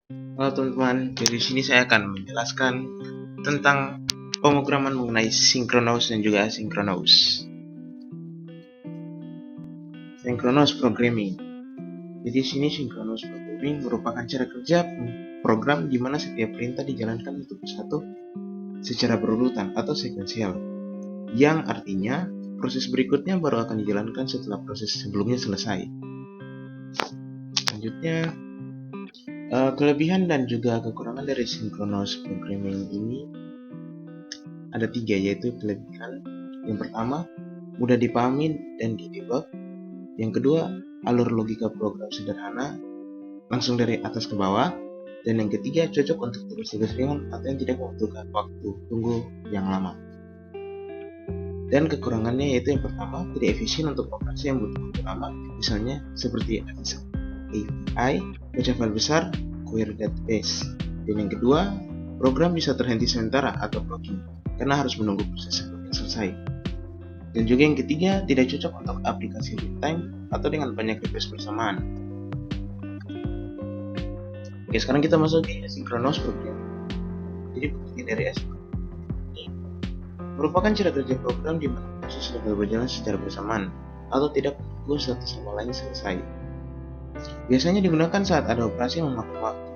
Halo teman-teman, jadi di sini saya akan menjelaskan tentang pemrograman mengenai synchronous dan juga asynchronous. Synchronous programming. Jadi di sini synchronous programming merupakan cara kerja program di mana setiap perintah dijalankan satu persatu secara berurutan atau sekuensial, yang artinya proses berikutnya baru akan dijalankan setelah proses sebelumnya selesai. Selanjutnya, kelebihan dan juga kekurangan dari synchronous programming ini ada 3, yaitu kelebihan. Yang pertama, mudah dipahami dan didebug. Yang kedua, alur logika program sederhana, langsung dari atas ke bawah. Dan yang ketiga, cocok untuk tugas-tugas ringan atau yang tidak membutuhkan waktu tunggu yang lama. Dan kekurangannya yaitu yang pertama, tidak efisien untuk operasi yang butuh waktu lama, misalnya seperti API, baca file besar, query database. Dan yang kedua, program bisa terhenti sementara atau blocking karena harus menunggu proses sebelumnya selesai. Dan juga yang ketiga, tidak cocok untuk aplikasi real time atau dengan banyak request bersamaan. Oke, sekarang kita masuk di asynchronous programming. Jadi pentingnya dari asynchronous ini merupakan cara kerja program di mana proses dapat berjalan secara bersamaan atau tidak menunggu satu sama lain selesai. Biasanya digunakan saat ada operasi yang memakan waktu,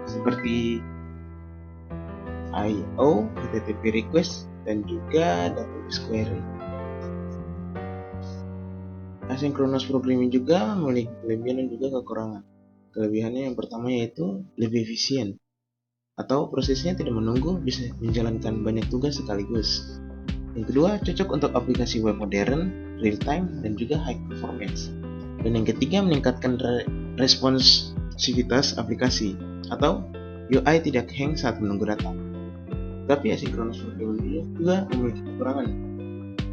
seperti I/O, HTTP request, dan juga database query. Asynchronous programming juga memiliki kelebihan dan juga kekurangan. Kelebihannya yang pertama yaitu lebih efisien, atau prosesnya tidak menunggu, bisa menjalankan banyak tugas sekaligus. Yang kedua, cocok untuk aplikasi web modern, real time, dan juga high performance. Dan yang ketiga, meningkatkan responsivitas aplikasi, atau UI tidak hang saat menunggu data. Tapi asynchronous programming juga memiliki kekurangan.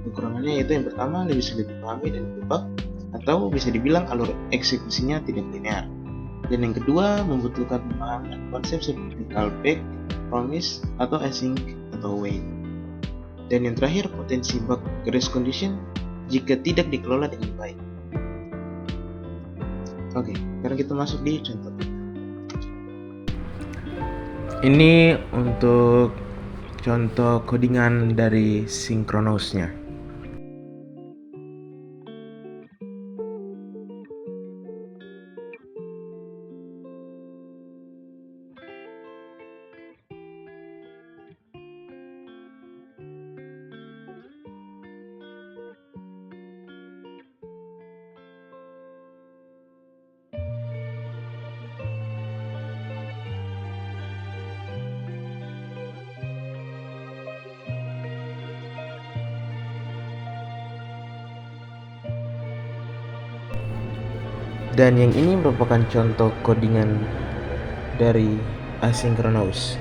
Kekurangannya yaitu yang pertama, lebih sulit dipahami dan didebug, atau bisa dibilang alur eksekusinya tidak linear. Dan yang kedua, membutuhkan pemahaman konsep seperti callback, promise, atau async atau wait. Dan yang terakhir, potensi bug race condition jika tidak dikelola dengan baik. Oke, sekarang kita masuk di contoh. Ini untuk contoh codingan dari synchronous-nya. Dan yang ini merupakan contoh codingan dari asynchronous.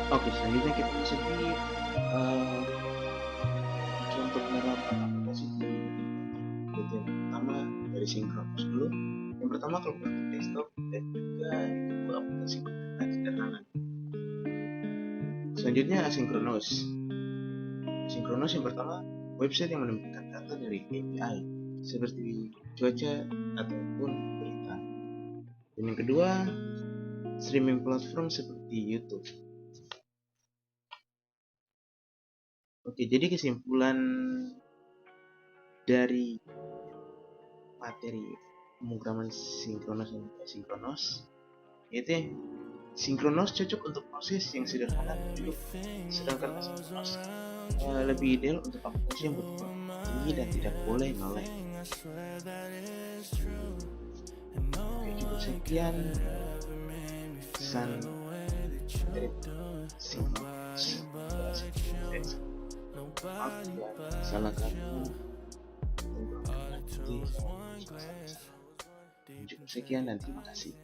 Oke, selanjutnya kita masuk di contoh penerapan aplikasi. Jadi yang pertama dari synchronous dulu. Yang pertama kalkulator desktop dan juga itu aplikasi komunikasi sederhana. Selanjutnya asynchronous. Asynchronous yang pertama, website yang menampilkan data dari API seperti cuaca ataupun berita. Dan yang kedua, streaming platform seperti YouTube. Oke, jadi kesimpulan dari materi pemrograman sinkronus dan asinkronus yaitu sinkronus cocok untuk proses yang sederhana dan hidup, sedangkan asinkronus lebih ideal untuk aplikasi yang butuh tinggi dan tidak boleh noleh. Oke, cukup sekian pesan dari sinkronus. Maaf ya, salah kata. Cukup sekian dan terima kasih.